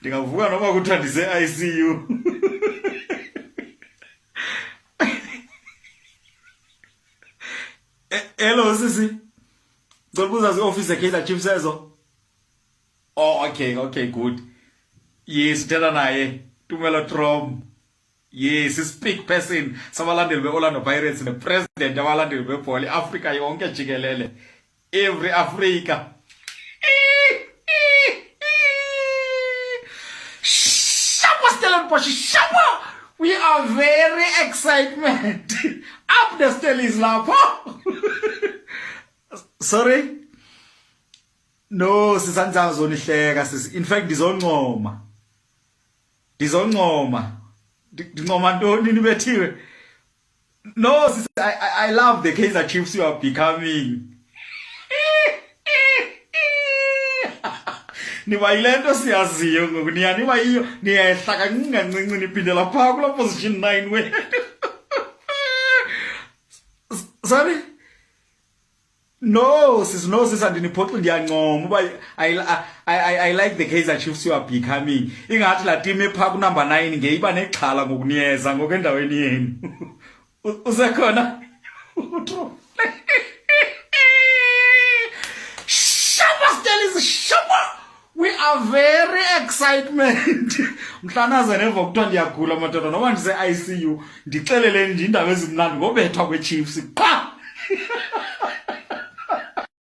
ndingavuka noma kuthiwa ndise-ICU. Hello sisi, ngicela office eKaizer Chiefs ezo. Oh okay good. Yes, tell naye Tumelo Trom. Yes, speak person sabalandeli be-Orlando Pirates ne-president abalandeli bebhola i-Afrika yonke jikelele. Every Africa. Shawa, we are very excitement. Up the Stellies lapho. Sorry. No, sisanza zonihleka sis. In fact, dizoncoma. Ngoma ntoni nibethiwe? No, sis, I love the Kaizer Chiefs you are becoming. Niba ilento siyaziyo ngoku niba iyo niyehla kancinci niphindela phaa kula position 9 we. Sorry? No sis andiniphoxi ndiyancoma uba I like the Kaizer Chiefs you are becoming. Ingathi la team ephaa ku number 9 ngeyiba nexhala ngokuniyeza ngoku endaweni yenu. Usekhona? We are very excitement. Mhlanaze neva kuthiwa ndiyagula madoda noma ndise-ICU ndixeleleni nje indaba ezimnandi ngobethwa kwe-Chiefs qha.